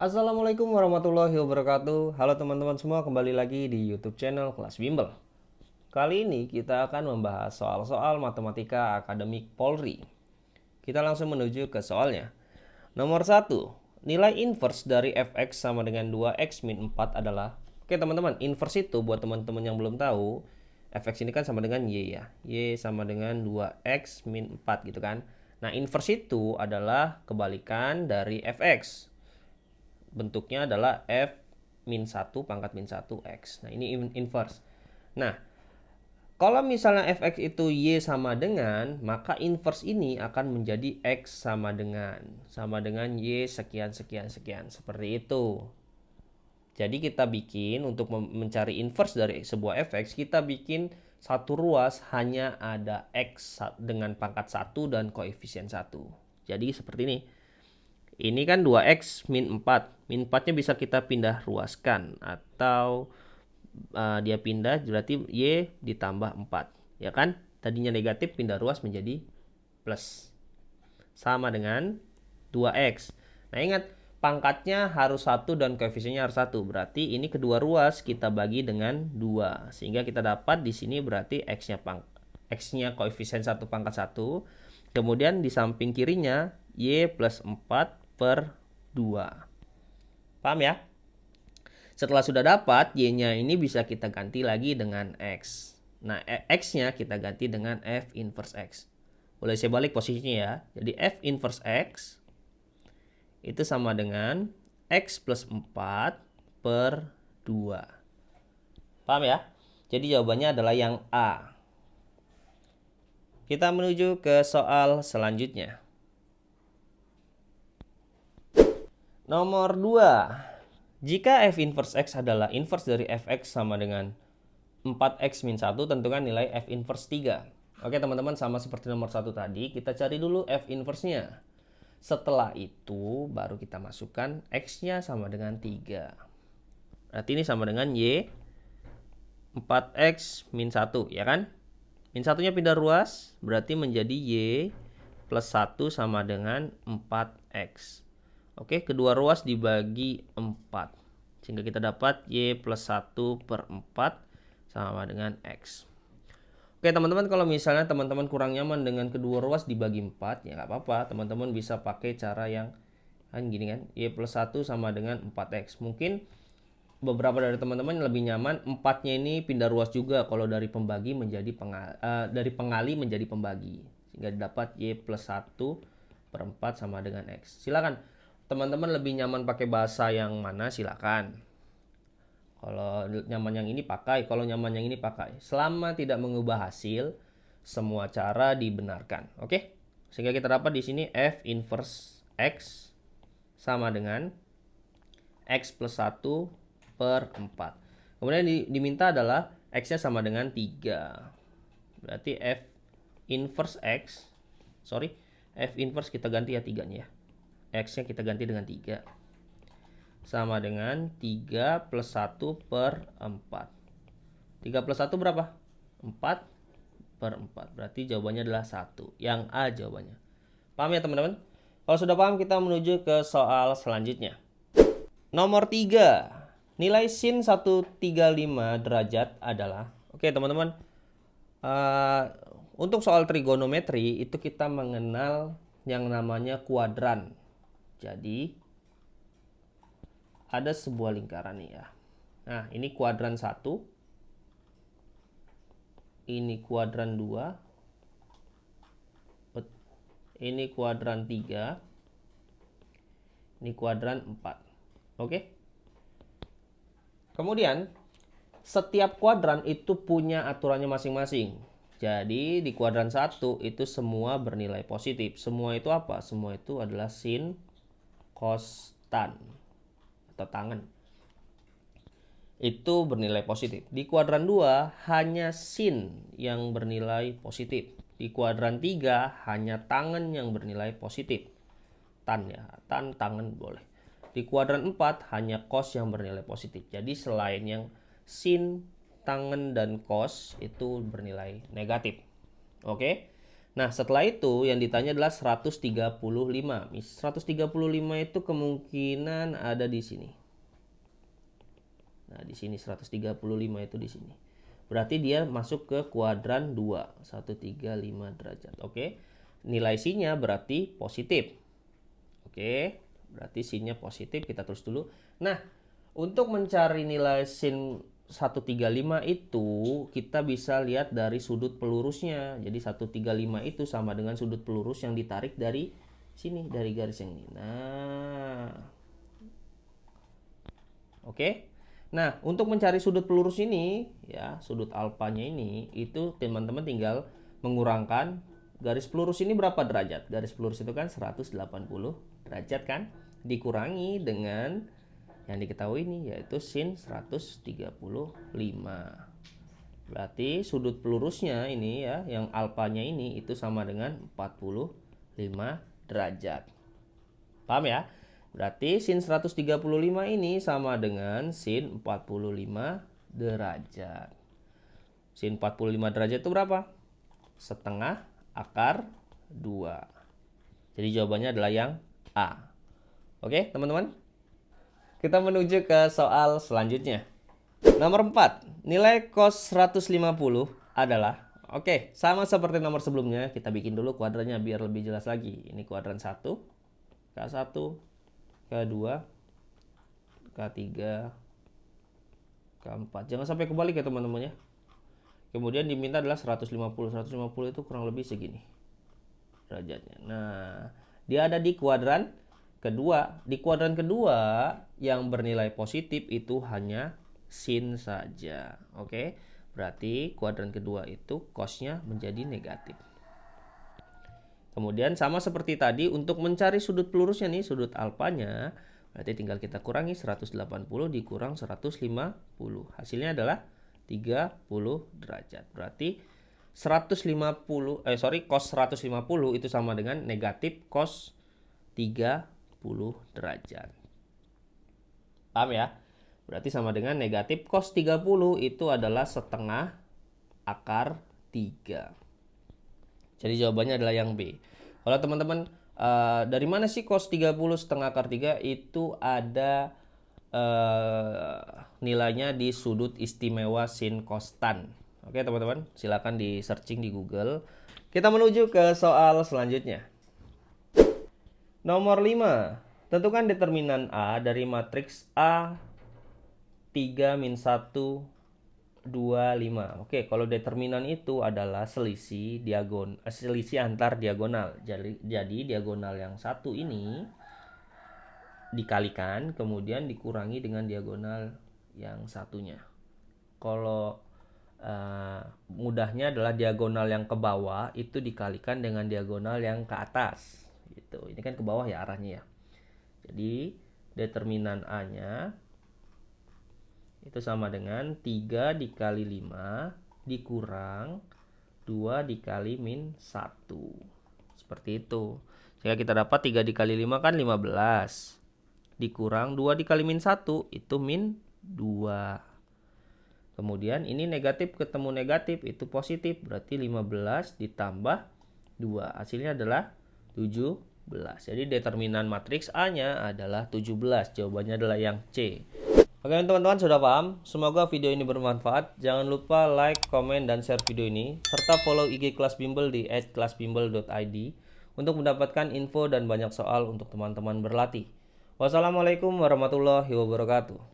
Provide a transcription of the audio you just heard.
Assalamualaikum warahmatullahi wabarakatuh. Halo teman-teman semua, kembali lagi di YouTube channel Kelas Bimbel. Kali ini kita akan membahas soal-soal matematika akademik Polri. Kita langsung menuju ke soalnya. Nomor 1, nilai inverse dari fx sama dengan 2x min 4 adalah. Oke teman-teman, inverse itu buat teman-teman yang belum tahu, fx ini kan sama dengan y ya. Y sama dengan 2x min 4 gitu kan. Nah, inverse itu adalah kebalikan dari fx. Bentuknya adalah f min 1 pangkat min 1 x. Nah, ini inverse. Nah, kalau misalnya fx itu y sama dengan, maka inverse ini akan menjadi x sama dengan y sekian sekian sekian. Seperti itu. Jadi kita bikin, untuk mencari inverse dari sebuah fx, kita bikin satu ruas hanya ada x dengan pangkat 1 dan koefisien 1. Jadi seperti ini. Ini kan 2x min 4. Min 4-nya bisa kita pindah ruaskan. Atau dia pindah berarti y ditambah 4. Ya kan? Tadinya negatif pindah ruas menjadi plus. Sama dengan 2x. Nah ingat, pangkatnya harus 1 dan koefisiennya harus 1. Berarti ini kedua ruas kita bagi dengan 2. Sehingga kita dapat di sini berarti x-nya koefisien 1 pangkat 1. Kemudian di samping kirinya y plus 4 per 2. Paham ya? Setelah sudah dapat, y-nya ini bisa kita ganti lagi dengan x. Nah, x-nya kita ganti dengan f inverse x. Boleh saya balik posisinya ya. Jadi f inverse x itu sama dengan x plus 4 per 2. Paham ya? Jadi jawabannya adalah yang A. Kita menuju ke soal selanjutnya. Nomor 2. Jika f inverse x adalah inverse dari fx sama dengan 4x min 1, tentukan nilai f inverse 3. Oke teman-teman, sama seperti nomor 1 tadi, kita cari dulu f inverse-nya. Setelah itu, baru kita masukkan x-nya sama dengan 3. Berarti ini sama dengan y 4x min 1, ya kan? Min 1-nya pindah ruas, berarti menjadi y plus 1 sama dengan 4x. Oke, kedua ruas dibagi 4. Sehingga kita dapat y plus 1 per 4 sama dengan x. Oke teman-teman, kalau misalnya teman-teman kurang nyaman dengan kedua ruas dibagi 4, ya nggak apa-apa. Teman-teman bisa pakai cara yang kan gini kan, y plus 1 sama dengan 4x. Mungkin beberapa dari teman-teman lebih nyaman 4-nya ini pindah ruas juga kalau dari pembagi menjadi dari pengali menjadi pembagi. Sehingga dapat y plus 1 per 4 sama dengan x. Silakan. Teman-teman lebih nyaman pakai bahasa yang mana, silakan. Kalau nyaman yang ini pakai, kalau nyaman yang ini pakai. Selama tidak mengubah hasil, semua cara dibenarkan. Oke? Sehingga kita dapat di sini f inverse x sama dengan x plus 1 per 4. Kemudian diminta adalah x-nya sama dengan 3. Berarti f inverse x, f inverse kita ganti ya 3-nya ya. X-nya kita ganti dengan 3. Sama dengan 3 plus 1 per 4. 3 plus 1 berapa? 4 per 4. Berarti jawabannya adalah 1. Yang A jawabannya. Paham ya teman-teman? Kalau sudah paham, kita menuju ke soal selanjutnya. Nomor 3. Nilai sin 135 derajat adalah. Oke teman-teman. Untuk soal trigonometri itu kita mengenal yang namanya kuadran. Jadi ada sebuah lingkaran nih ya. Nah, ini kuadran 1. Ini kuadran 2. Ini kuadran 3. Ini kuadran 4. Oke? Kemudian setiap kuadran itu punya aturannya masing-masing. Jadi di kuadran 1 itu semua bernilai positif. Semua itu apa? Semua itu adalah sin, cos, tan atau tangen. Itu bernilai positif. Di kuadran 2 hanya sin yang bernilai positif. Di kuadran 3 hanya tangen yang bernilai positif. Tan ya, tan, tangen boleh. Di kuadran 4 hanya cos yang bernilai positif. Jadi selain yang sin, tangen, dan cos itu bernilai negatif. Oke. Nah, setelah itu yang ditanya adalah 135. 135 itu kemungkinan ada di sini. Nah, di sini 135 itu di sini. Berarti dia masuk ke kuadran 2, 135 derajat. Oke. Nilai sin-nya berarti positif. Oke, berarti sin-nya positif, kita tulis dulu. Nah, untuk mencari nilai sin 135 itu kita bisa lihat dari sudut pelurusnya. Jadi 135 itu sama dengan sudut pelurus yang ditarik dari sini, dari garis yang ini. Nah, oke. Nah, untuk mencari sudut pelurus ini, ya, sudut alfanya ini, itu teman-teman tinggal mengurangkan garis pelurus ini berapa derajat? Garis pelurus itu kan 180 derajat kan? Dikurangi dengan yang diketahui ini yaitu sin 135. Berarti sudut pelurusnya ini ya, yang alfanya ini itu sama dengan 45 derajat. Paham ya? Berarti sin 135 ini sama dengan sin 45 derajat. Sin 45 derajat itu berapa? Setengah akar 2. Jadi jawabannya adalah yang A. Oke, teman-teman? Kita menuju ke soal selanjutnya. Nomor 4, nilai cos 150 adalah, oke, sama seperti nomor sebelumnya, kita bikin dulu kuadrannya biar lebih jelas lagi. Ini kuadran 1, K1, K2, K3, K4. Jangan sampai kebalik ya teman-teman ya. Kemudian diminta adalah 150. 150 itu kurang lebih segini derajatnya. Nah, dia ada di kuadran kedua. Di kuadran kedua yang bernilai positif itu hanya sin saja. Oke. Berarti kuadran kedua itu cosnya menjadi negatif. Kemudian sama seperti tadi untuk mencari sudut pelurusnya nih, sudut alfanya, berarti tinggal kita kurangi 180 dikurang 150. Hasilnya adalah 30 derajat. Berarti cos 150 itu sama dengan negatif cos 30 derajat. Paham ya? Berarti sama dengan negatif cos 30 itu adalah setengah akar 3. Jadi jawabannya adalah yang B. Kalau teman-teman dari mana sih cos 30 setengah akar 3? Itu ada nilainya di sudut istimewa sin cos tan. Oke teman-teman, silakan di searching di Google. Kita menuju ke soal selanjutnya. Nomor 5. Tentukan determinan A dari matriks A 3 min 1 2 5. Oke, kalau determinan itu adalah selisih antar diagonal. Jadi diagonal yang satu ini dikalikan kemudian dikurangi dengan diagonal yang satunya. Kalau mudahnya adalah diagonal yang ke bawah itu dikalikan dengan diagonal yang ke atas. Gitu. Ini kan ke bawah ya arahnya ya. Jadi determinan A-nya itu sama dengan 3 dikali 5 dikurang 2 dikali min 1. Seperti itu. Sehingga kita dapat 3 dikali 5 kan 15. Dikurang 2 dikali min 1 itu min 2. Kemudian ini negatif ketemu negatif itu positif. Berarti 15 ditambah 2. Hasilnya adalah 17. Jadi determinan matriks A-nya adalah 17. Jawabannya adalah yang C. Oke teman-teman, sudah paham? Semoga video ini bermanfaat. Jangan lupa like, komen, dan share video ini. Serta follow IG Kelas Bimbel di @kelasbimbel.id untuk mendapatkan info dan banyak soal untuk teman-teman berlatih. Wassalamualaikum warahmatullahi wabarakatuh.